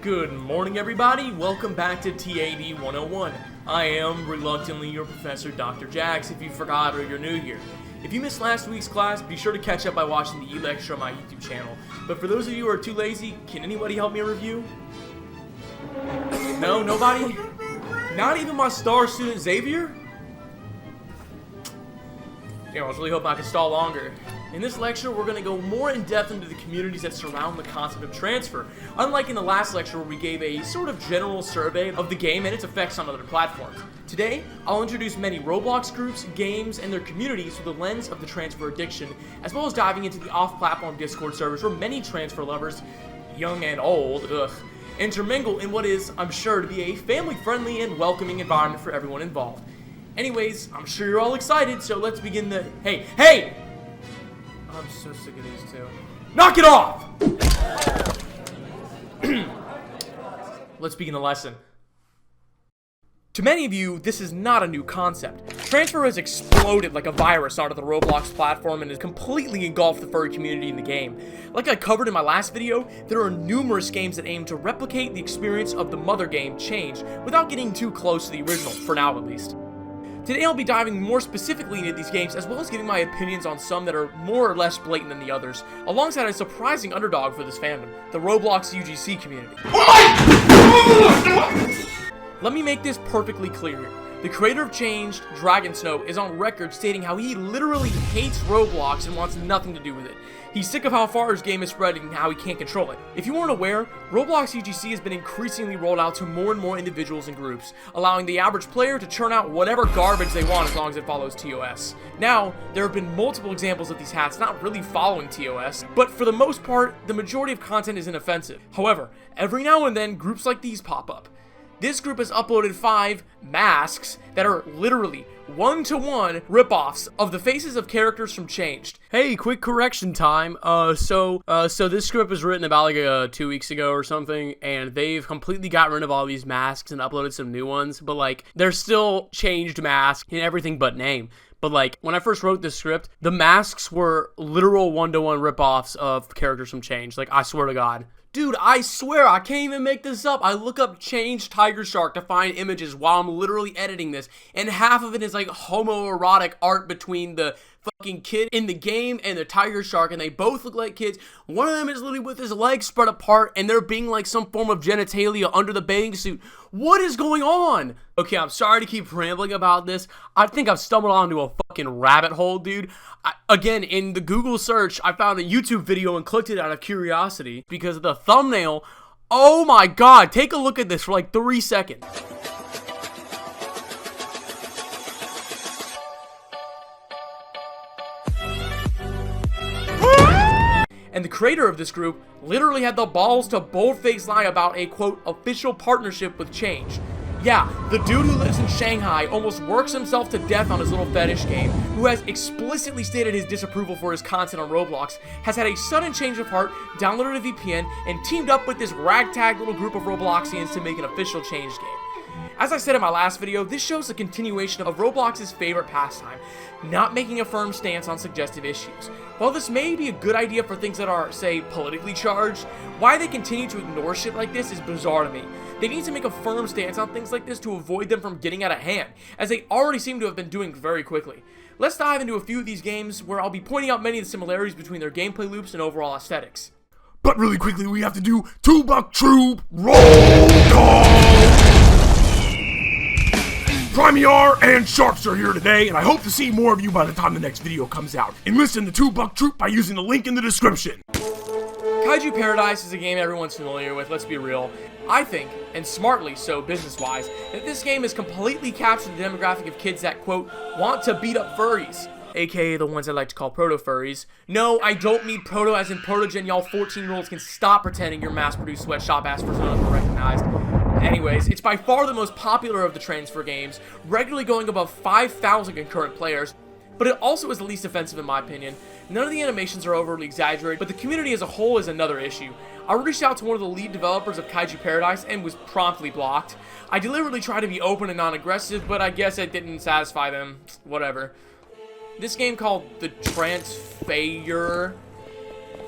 Good morning, everybody. Welcome back to TAD 101. I am, reluctantly, your professor, Dr. Jax, if you forgot or you're new here. If you missed last week's class, be sure to catch up by watching the e-lecture on my YouTube channel. But for those of you who are too lazy, can anybody help me review? No? Nobody? Not even my star student, Xavier? Damn, I was really hoping I could stall longer. In this lecture, we're going to go more in depth into the communities that surround the concept of transfer, unlike in the last lecture where we gave a sort of general survey of the game and its effects on other platforms. Today, I'll introduce many Roblox groups, games, and their communities through the lens of the transfer addiction, as well as diving into the off-platform Discord servers where many transfer lovers, young and old, intermingle in what is, I'm sure, to be a family-friendly and welcoming environment for everyone involved. Anyways, I'm sure you're all excited, so let's begin the... Hey! I'm so sick of these two. Knock it off! Let's begin the lesson. To many of you, this is not a new concept. Transfer has exploded like a virus onto the Roblox platform and has completely engulfed the furry community in the game. Like I covered in my last video, there are numerous games that aim to replicate the experience of the mother game, Change, without getting too close to the original, for now at least. Today I'll be diving more specifically into these games, as well as giving my opinions on some that are more or less blatant than the others, alongside a surprising underdog for this fandom, the Roblox UGC community. Let me make this perfectly clear here. The creator of Change, Dragon Snow, is on record stating how he literally hates Roblox and wants nothing to do with it. He's sick of how far his game is spreading and how he can't control it. If you weren't aware, Roblox UGC has been increasingly rolled out to more and more individuals and groups, allowing the average player to churn out whatever garbage they want as long as it follows TOS. Now, there have been multiple examples of these hats not really following TOS, but for the most part, the majority of content is inoffensive. However, every now and then, groups like these pop up. This group has uploaded 5 masks that are literally one-to-one ripoffs of the faces of characters from Changed. Hey, quick correction time. So this script was written about like 2 weeks ago or something, and they've completely got rid of all these masks and uploaded some new ones, but like they're still Changed masks in everything but name. But like, when I first wrote this script, the masks were literal one-to-one ripoffs of characters from Change. Like, I swear to God. Dude, I swear, I can't even make this up. I look up Change Tiger Shark to find images while I'm literally editing this, and half of it is like homoerotic art between the fucking kid in the game and the tiger shark, and they both look like kids. One of them is literally with his legs spread apart, and there being like some form of genitalia under the bathing suit. What is going on? Okay, I'm sorry to keep rambling about this. I think I've stumbled onto a fucking rabbit hole, dude. Again, in the Google search, I found a YouTube video and clicked it out of curiosity because of the thumbnail. Oh my god, take a look at this for like 3 seconds. And the creator of this group literally had the balls to bold-faced lie about a, quote, official partnership with Change. Yeah, the dude who lives in Shanghai almost works himself to death on his little fetish game, who has explicitly stated his disapproval for his content on Roblox, has had a sudden change of heart, downloaded a VPN, and teamed up with this ragtag little group of Robloxians to make an official Change game. As I said in my last video, this shows a continuation of Roblox's favorite pastime, not making a firm stance on suggestive issues. While this may be a good idea for things that are, say, politically charged, why they continue to ignore shit like this is bizarre to me. They need to make a firm stance on things like this to avoid them from getting out of hand, as they already seem to have been doing very quickly. Let's dive into a few of these games where I'll be pointing out many of the similarities between their gameplay loops and overall aesthetics. But really quickly, we have to do 2-Buck Troop Roll Call! Premier and Sharks are here today, and I hope to see more of you by the time the next video comes out. Enlist in the 2-Buck Troop by using the link in the description. Kaiju Paradise is a game everyone's familiar with, let's be real. I think, and smartly so business-wise, that this game has completely captured the demographic of kids that, quote, want to beat up furries. AKA the ones I like to call proto-furries. No, I don't mean proto as in protogen. Y'all 14-year-olds can stop pretending you're mass-produced sweatshop ass personas unrecognized. Anyways, it's by far the most popular of the transfer games, regularly going above 5,000 concurrent players, but it also is the least offensive in my opinion. None of the animations are overly exaggerated, but the community as a whole is another issue. I reached out to one of the lead developers of Kaiju Paradise and was promptly blocked. I deliberately tried to be open and non-aggressive, but I guess it didn't satisfy them. Whatever. This game called the Transfur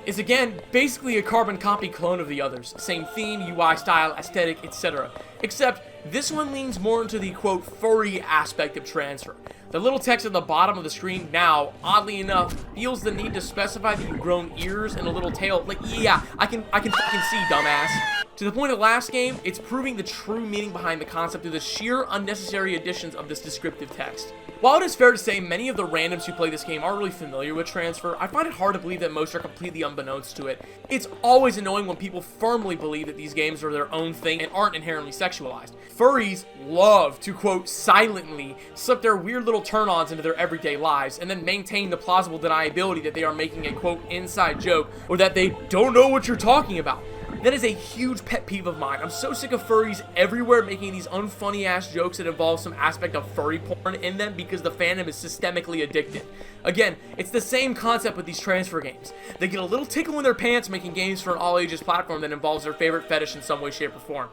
is again basically a carbon copy clone of the others. Same theme, UI style, aesthetic, etc. Except this one leans more into the quote furry aspect of Transfur. The little text at the bottom of the screen now, oddly enough, feels the need to specify that you've grown ears and a little tail. Like, yeah, I can fucking see, dumbass. To the point of the last game, it's proving the true meaning behind the concept through the sheer unnecessary additions of this descriptive text. While it is fair to say many of the randoms who play this game are really familiar with Transfur, I find it hard to believe that most are completely unbeknownst to it. It's always annoying when people firmly believe that these games are their own thing and aren't inherently sexualized. Furries love to, quote, silently slip their weird little turn-ons into their everyday lives and then maintain the plausible deniability that they are making a, quote, inside joke or that they don't know what you're talking about. That is a huge pet peeve of mine. I'm so sick of furries everywhere making these unfunny ass jokes that involve some aspect of furry porn in them because the fandom is systemically addicted. Again, it's the same concept with these Transfur games. They get a little tickle in their pants making games for an all ages platform that involves their favorite fetish in some way, shape, or form.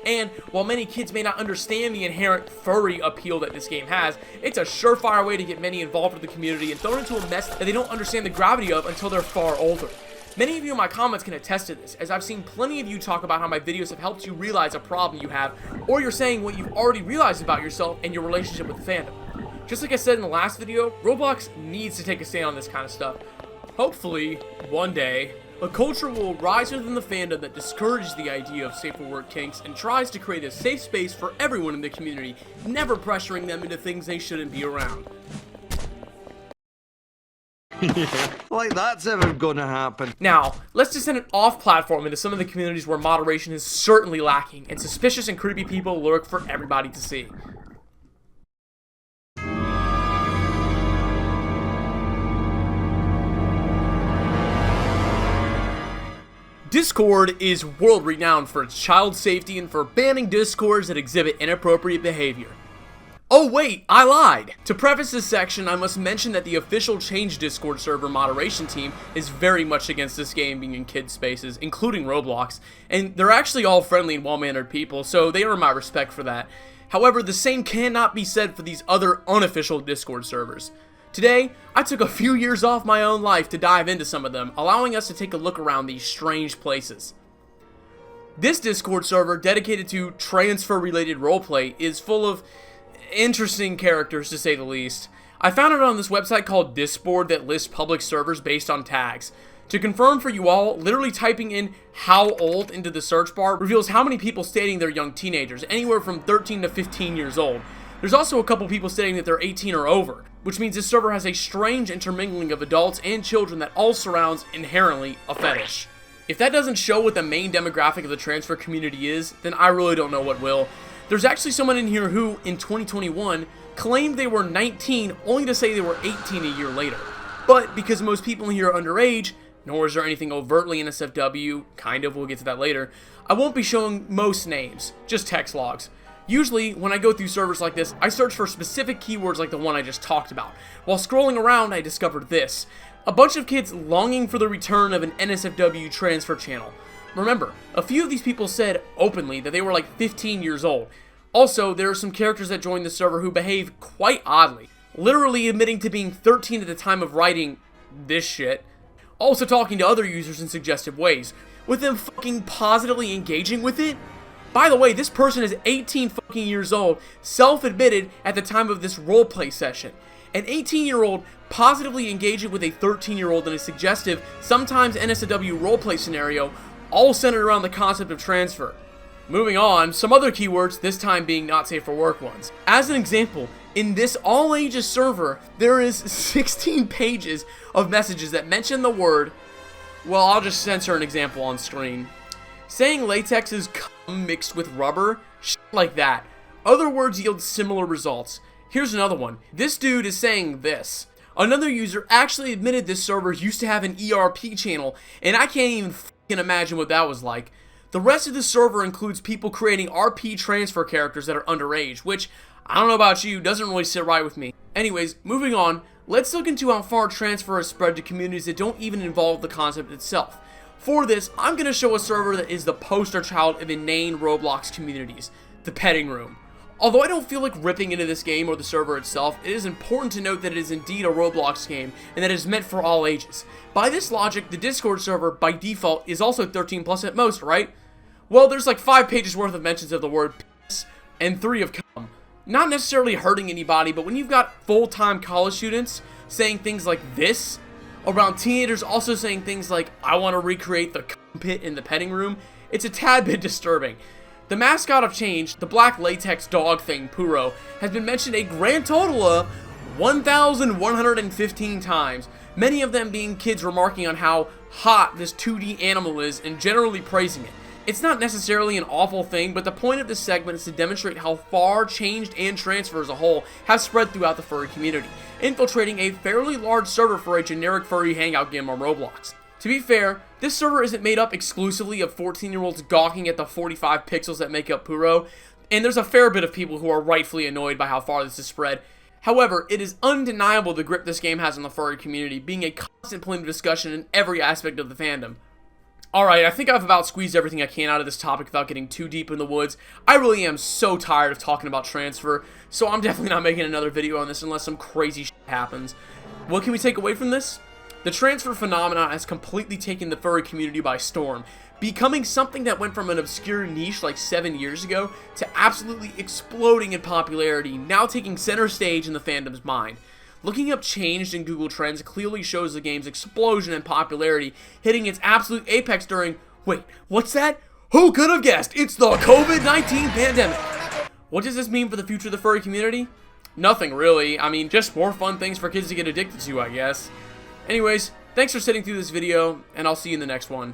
And while many kids may not understand the inherent furry appeal that this game has, it's a surefire way to get many involved with the community and thrown into a mess that they don't understand the gravity of until they're far older. Many of you in my comments can attest to this, as I've seen plenty of you talk about how my videos have helped you realize a problem you have, or you're saying what you've already realized about yourself and your relationship with the fandom. Just like I said in the last video, Roblox needs to take a stand on this kind of stuff. Hopefully, one day, a culture will rise within the fandom that discourages the idea of safer work kinks and tries to create a safe space for everyone in the community, never pressuring them into things they shouldn't be around. Like that's ever gonna happen. Now, let's descend it off-platform into some of the communities where moderation is certainly lacking, and suspicious and creepy people lurk for everybody to see. Discord is world-renowned for its child safety and for banning Discords that exhibit inappropriate behavior. Oh wait, I lied! To preface this section, I must mention that the official Change Discord server moderation team is very much against this game being in kids' spaces, including Roblox, and they're actually all friendly and well-mannered people, so they earn my respect for that. However, the same cannot be said for these other unofficial Discord servers. Today, I took a few years off my own life to dive into some of them, allowing us to take a look around these strange places. This Discord server, dedicated to transfer-related roleplay, is full of interesting characters, to say the least. I found it on this website called Discord that lists public servers based on tags. To confirm for you all, literally typing in "how old" into the search bar reveals how many people stating they're young teenagers, anywhere from 13 to 15 years old. There's also a couple people stating that they're 18 or over, which means this server has a strange intermingling of adults and children that all surrounds, inherently, a fetish. If that doesn't show what the main demographic of the transfer community is, then I really don't know what will. There's actually someone in here who, in 2021, claimed they were 19 only to say they were 18 a year later. But because most people in here are underage, nor is there anything overtly NSFW, kind of, we'll get to that later, I won't be showing most names, just text logs. Usually, when I go through servers like this, I search for specific keywords like the one I just talked about. While scrolling around, I discovered this. A bunch of kids longing for the return of an NSFW transfer channel. Remember, a few of these people said openly that they were like 15 years old. Also, there are some characters that joined the server who behave quite oddly, literally admitting to being 13 at the time of writing this shit. Also talking to other users in suggestive ways, with them fucking positively engaging with it. By the way, this person is 18 fucking years old, self-admitted at the time of this roleplay session. An 18-year-old positively engaging with a 13-year-old in a suggestive, sometimes NSFW roleplay scenario, all centered around the concept of transfer. Moving on, some other keywords, this time being not safe for work ones. As an example, in this all-ages server, there is 16 pages of messages that mention the word, well, I'll just censor an example on screen. Saying latex is cum mixed with rubber, shit like that. Other words yield similar results. Here's another one. This dude is saying this. Another user actually admitted this server used to have an ERP channel, and I can't even fucking imagine what that was like. The rest of the server includes people creating RP transfer characters that are underage, which, I don't know about you, doesn't really sit right with me. Anyways, moving on, let's look into how far transfer has spread to communities that don't even involve the concept itself. For this, I'm going to show a server that is the poster child of inane Roblox communities, the petting room. Although I don't feel like ripping into this game or the server itself, it is important to note that it is indeed a Roblox game and that it is meant for all ages. By this logic, the Discord server, by default, is also 13 plus at most, right? Well, there's like 5 pages worth of mentions of the word piss and 3 of cum. Not necessarily hurting anybody, but when you've got full-time college students saying things like this, around teenagers also saying things like, I want to recreate the cum pit in the petting room, it's a tad bit disturbing. The mascot of Change, the black latex dog thing, Puro, has been mentioned a grand total of 1,115 times, many of them being kids remarking on how hot this 2D animal is and generally praising it. It's not necessarily an awful thing, but the point of this segment is to demonstrate how far Changed and Transfur as a whole have spread throughout the furry community, infiltrating a fairly large server for a generic furry hangout game on Roblox. To be fair, this server isn't made up exclusively of 14-year-olds gawking at the 45 pixels that make up Puro, and there's a fair bit of people who are rightfully annoyed by how far this is spread. However, it is undeniable the grip this game has on the furry community, being a constant point of discussion in every aspect of the fandom. Alright, I think I've about squeezed everything I can out of this topic without getting too deep in the woods. I really am so tired of talking about Transfur, so I'm definitely not making another video on this unless some crazy shit happens. What can we take away from this? The Transfur phenomenon has completely taken the furry community by storm, becoming something that went from an obscure niche like 7 years ago to absolutely exploding in popularity, now taking center stage in the fandom's mind. Looking up Changed in Google Trends clearly shows the game's explosion in popularity, hitting its absolute apex during, wait, what's that? Who could have guessed? It's the COVID-19 pandemic! What does this mean for the future of the furry community? Nothing really. I mean, just more fun things for kids to get addicted to, I guess. Anyways, thanks for sitting through this video, and I'll see you in the next one.